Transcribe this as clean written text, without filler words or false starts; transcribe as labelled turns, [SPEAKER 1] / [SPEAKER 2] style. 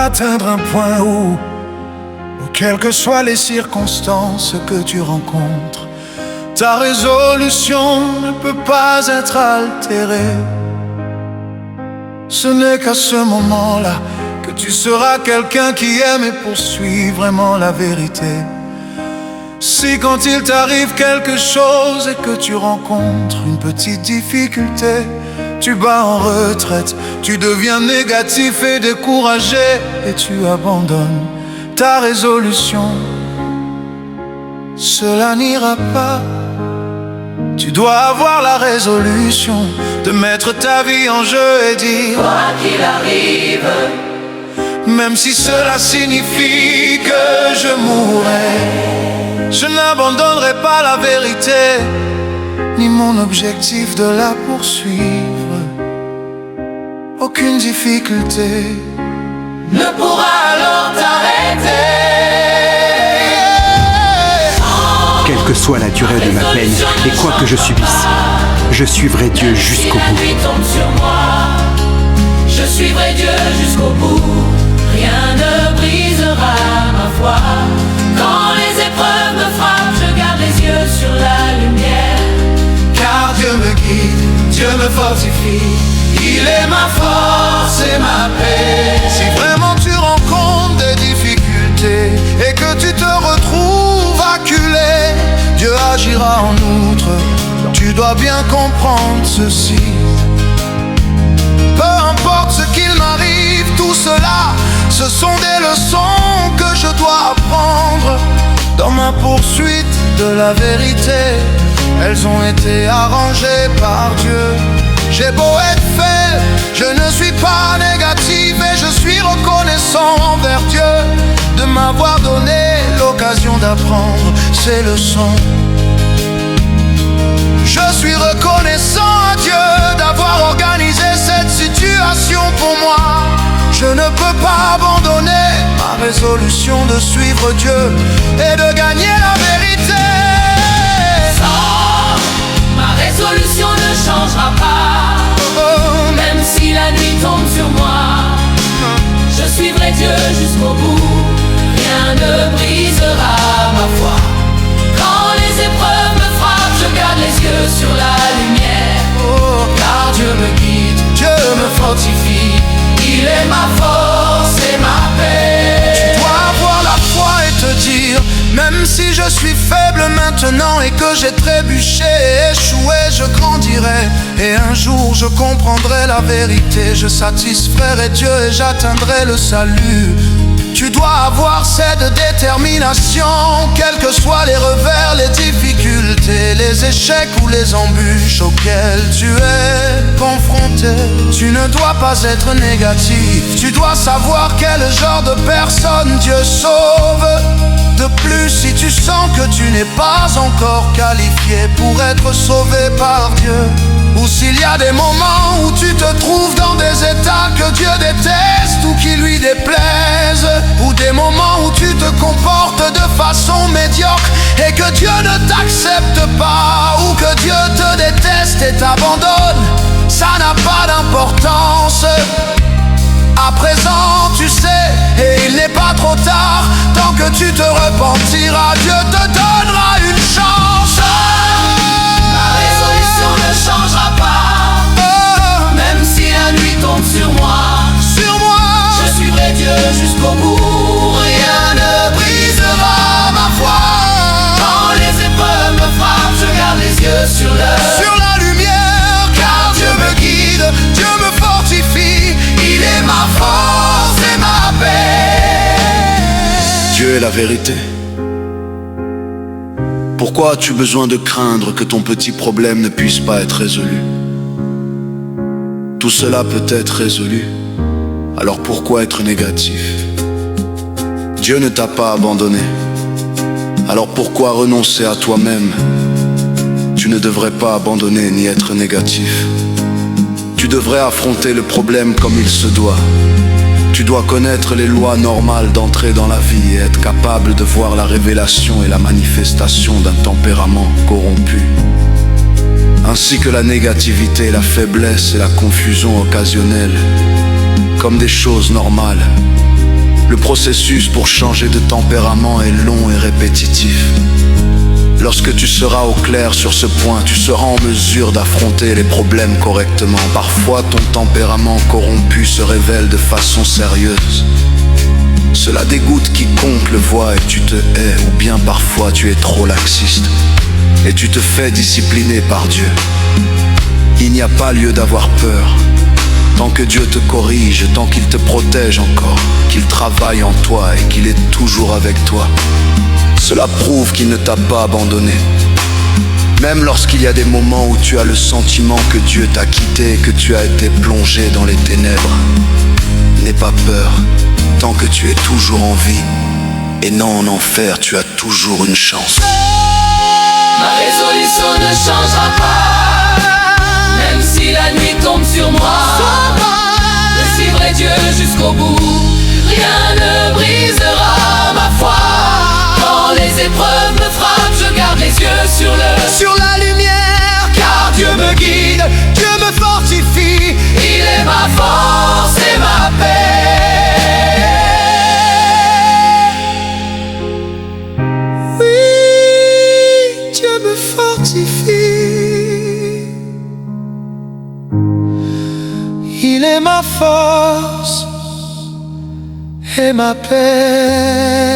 [SPEAKER 1] atteindre un point où quelles que soient les circonstances que tu rencontres, ta résolution ne peut pas être altérée. Ce n'est qu'à ce moment-là que tu seras quelqu'un qui aime et poursuit vraiment la vérité. Si quand il t'arrive quelque chose et que tu rencontres une petite difficulté, tu bats en retraite, tu deviens négatif et découragé et tu abandonnes ta résolution, cela n'ira pas. Tu dois avoir la résolution de mettre ta vie en jeu et dire
[SPEAKER 2] quoi qu'il arrive,
[SPEAKER 1] même si cela signifie que je mourrai, je n'abandonnerai pas la vérité, ni mon objectif de la poursuivre. Aucune difficulté
[SPEAKER 2] ne pourra alors t'arrêter.
[SPEAKER 3] Quelle que soit la durée de ma peine et quoi que je subisse, je suivrai Dieu jusqu'au bout.
[SPEAKER 2] Si la nuit tombe sur moi, je suivrai Dieu jusqu'au bout. Rien ne brisera ma foi. Quand les épreuves me frappent, je garde les yeux sur la lumière.
[SPEAKER 1] Car Dieu me guide, Dieu me fortifie, il est ma force et ma paix. Si vraiment tu rencontres des difficultés et que tu te retrouves acculé, Dieu agira en outre. Tu dois bien comprendre ceci. Peu importe ce qu'il m'arrive, tout cela, ce sont des leçons que je dois apprendre dans ma poursuite de la vérité. Elles ont été arrangées par Dieu. J'ai beau être faible, je ne suis pas négatif et je suis reconnaissant envers Dieu de m'avoir donné l'occasion d'apprendre ces leçons. Je suis reconnaissant à Dieu d'avoir organisé cette situation pour moi. Je ne peux pas abandonner ma résolution de suivre Dieu et de gagner la vérité.
[SPEAKER 2] Non, ma résolution ne changera pas. Même si la nuit tombe sur moi, je suivrai Dieu jusqu'au bout. Rien ne brisera ma foi. Quand les épreuves me frappent, je garde les yeux sur la lumière. Car Dieu me guide, Dieu me fortifie, il est ma force et ma paix.
[SPEAKER 1] Tu dois avoir la foi et te dire, même si je suis faible maintenant et que j'ai trébuché et échoué, je grandirai et un jour je comprendrai la vérité. Je satisferai Dieu et j'atteindrai le salut. Tu dois avoir cette détermination, quels que soient les revers, les difficultés, les échecs ou les embûches auxquelles tu es confronté. Tu ne dois pas être négatif, tu dois savoir quel genre de personne Dieu sauve. De plus, si tu sens que tu n'es pas encore qualifié pour être sauvé par Dieu, ou s'il y a des moments où tu te trouves dans des états que Dieu déteste ou qui lui déplaisent, ou des moments où tu te comportes de façon médiocre et que Dieu ne t'accepte pas, ou que Dieu te déteste et t'abandonne, ça n'a pas d'importance. À présent tu sais, et il n'est pas trop tard, tant que tu te repentiras, Dieu te donnera une chance.
[SPEAKER 2] Ma résolution ne changera pas. Même si la nuit tombe sur moi, je suivrai Dieu jusqu'au bout. Rien ne brisera ma foi. Quand les épreuves me frappent, je garde les yeux sur
[SPEAKER 1] la lumière.
[SPEAKER 2] Car Dieu me guide,
[SPEAKER 1] Dieu me fortifie,
[SPEAKER 2] il est ma force et ma paix.
[SPEAKER 4] Dieu est la vérité. Pourquoi as-tu besoin de craindre que ton petit problème ne puisse pas être résolu? Tout cela peut être résolu, alors pourquoi être négatif? Dieu ne t'a pas abandonné, alors pourquoi renoncer à toi-même? Tu ne devrais pas abandonner ni être négatif. Tu devrais affronter le problème comme il se doit. Tu dois connaître les lois normales d'entrer dans la vie et être capable de voir la révélation et la manifestation d'un tempérament corrompu, ainsi que la négativité, la faiblesse et la confusion occasionnelle, comme des choses normales. Le processus pour changer de tempérament est long et répétitif. Lorsque tu seras au clair sur ce point, tu seras en mesure d'affronter les problèmes correctement. Parfois, ton tempérament corrompu se révèle de façon sérieuse. Cela dégoûte quiconque le voit et tu te hais, ou bien parfois tu es trop laxiste et tu te fais discipliner par Dieu. Il n'y a pas lieu d'avoir peur. Tant que Dieu te corrige, tant qu'il te protège encore, qu'il travaille en toi et qu'il est toujours avec toi, cela prouve qu'il ne t'a pas abandonné. Même lorsqu'il y a des moments où tu as le sentiment que Dieu t'a quitté et que tu as été plongé dans les ténèbres, n'aie pas peur, tant que tu es toujours en vie et non en enfer, tu as toujours une chance.
[SPEAKER 2] Ma résolution ne changera pas, même si la nuit tombe sur moi. Je suivrai Dieu jusqu'au bout, rien ne brisera ma foi. Quand les épreuves me frappent, je garde les yeux sur
[SPEAKER 1] la lumière,
[SPEAKER 2] car Dieu me guide,
[SPEAKER 1] Dieu me fortifie.
[SPEAKER 2] il est ma force et ma paix.
[SPEAKER 1] Oui, Dieu me fortifie. Il est ma force et ma paix.